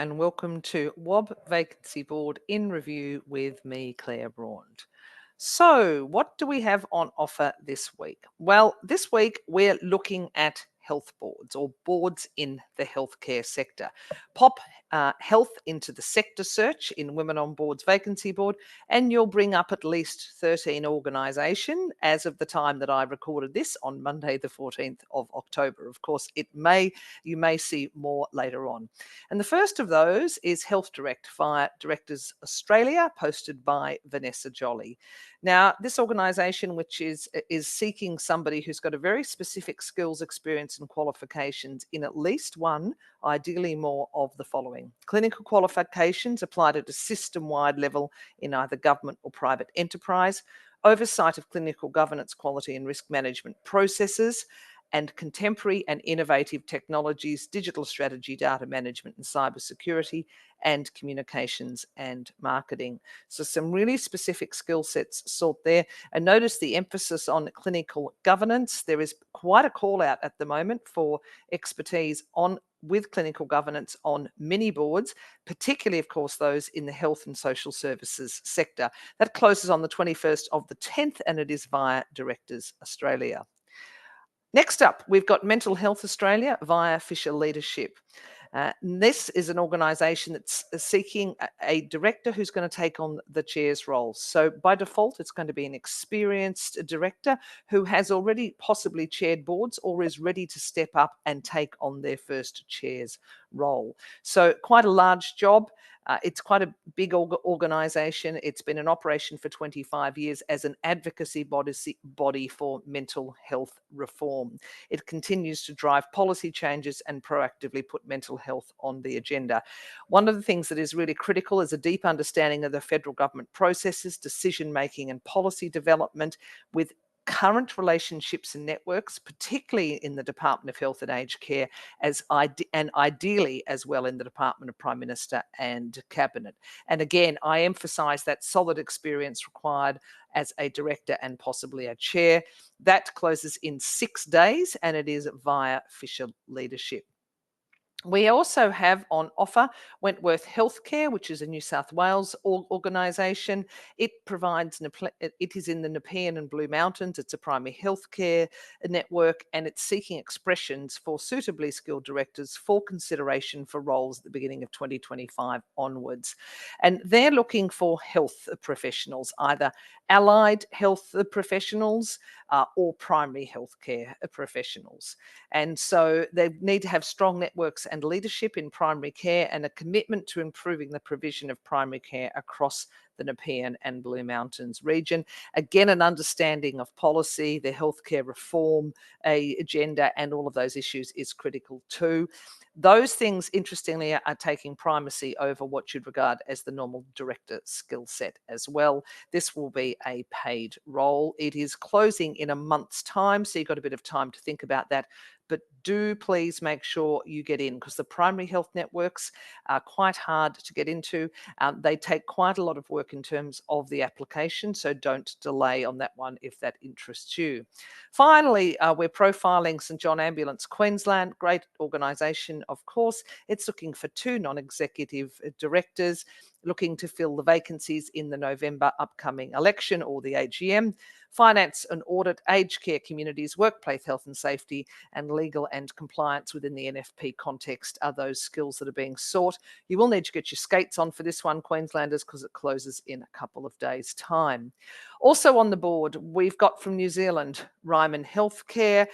And welcome to WOB Vacancy Board in Review with me, Claire Braund. So, what do we have on offer this week? Well, this week we're looking at health boards or boards in the healthcare sector. Pop health into the sector search in Women on Boards Vacancy Board, and you'll bring up at least 13 organisations as of the time that I recorded this on Monday, the 14th of October. Of course, you may see more later on. And the first of those is Health Direct via Directors Australia, posted by Vanessa Jolly. Now, this organisation, which is seeking somebody who's got a very specific skills, experience, and qualifications in at least one, ideally more of the following: clinical qualifications applied at a system-wide level in either government or private enterprise, oversight of clinical governance, quality, and risk management processes, and contemporary and innovative technologies, digital strategy, data management and cybersecurity, and communications and marketing. So some really specific skill sets sought there. And notice the emphasis on clinical governance. There is quite a call out at the moment for expertise on with clinical governance on many boards, particularly, of course, those in the health and social services sector. That closes on the 21st of the 10th, and it is via Directors Australia. Next up, we've got Mental Health Australia via Fisher Leadership. This is an organisation that's seeking a director who's going to take on the chair's role. So by default, it's going to be an experienced director who has already possibly chaired boards or is ready to step up and take on their first chair's role. So quite a large job. It's quite a big organisation. It's been in operation for 25 years as an advocacy body for mental health reform. It continues to drive policy changes and proactively put mental health on the agenda. One of the things that is really critical is a deep understanding of the federal government processes, decision making, and policy development with current relationships and networks, particularly in the Department of Health and Aged Care, and ideally as well in the Department of Prime Minister and Cabinet. And again, I emphasise that solid experience required as a director and possibly a chair. That closes in 6 days, and it is via Fisher Leadership. We also have on offer Wentworth Healthcare, which is a New South Wales organisation. It is in the Nepean and Blue Mountains. It's a primary healthcare network, and it's seeking expressions for suitably skilled directors for consideration for roles at the beginning of 2025 onwards. And they're looking for health professionals, either allied health professionals or primary healthcare professionals. And so they need to have strong networks and leadership in primary care and a commitment to improving the provision of primary care across the Nepean and Blue Mountains region. Again, an understanding of policy, the healthcare reform agenda, and all of those issues is critical too. Those things, interestingly, are taking primacy over what you'd regard as the normal director skill set as well. This will be a paid role. It is closing in a month's time, so you've got a bit of time to think about that. But do please make sure you get in, because the primary health networks are quite hard to get into. They take quite a lot of work in terms of the application, so don't delay on that one if that interests you. Finally, we're profiling St John Ambulance Queensland, great organisation, of course. It's looking for 2 non-executive directors, looking to fill the vacancies in the November upcoming election or the AGM. Finance and audit, aged care communities, workplace health and safety, and legal and compliance within the NFP context are those skills that are being sought. You will need to get your skates on for this one, Queenslanders, because it closes in a couple of days' time. Also on the board, we've got from New Zealand, Ryman Healthcare.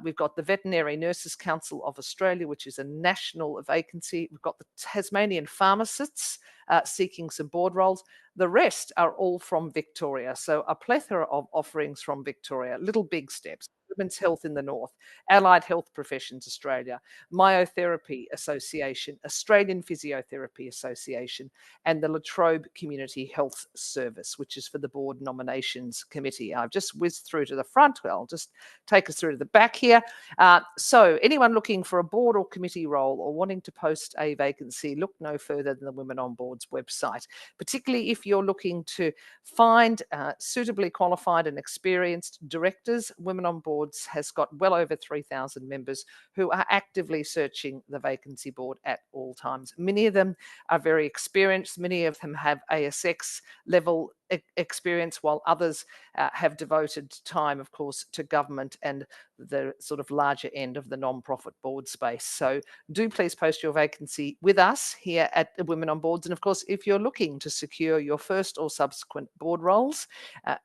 We've got the Veterinary Nurses Council of Australia, which is a national vacancy. We've got the Tasmanian pharmacists seeking some board roles. The rest are all from Victoria. So a plethora of offerings from Victoria, little big steps. Women's Health in the North, Allied Health Professions Australia, Myotherapy Association, Australian Physiotherapy Association, and the La Trobe Community Health Service, which is for the Board Nominations Committee. I've just whizzed through to the front. Well, I'll just take us through to the back here. So anyone looking for a board or committee role or wanting to post a vacancy, look no further than the Women on Boards website, particularly if you're looking to find suitably qualified and experienced directors. Women on Board Boards has got well over 3,000 members who are actively searching the vacancy board at all times. Many of them are very experienced. Many of them have ASX level experience, while others have devoted time, of course, to government and the sort of larger end of the non-profit board space. So do please post your vacancy with us here at Women on Boards. And of course, if you're looking to secure your first or subsequent board roles,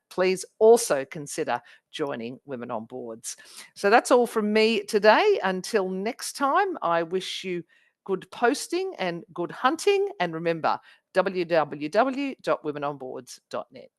please also consider joining Women on Boards. So that's all from me today. Until next time, I wish you good posting and good hunting. And remember, www.womenonboards.net.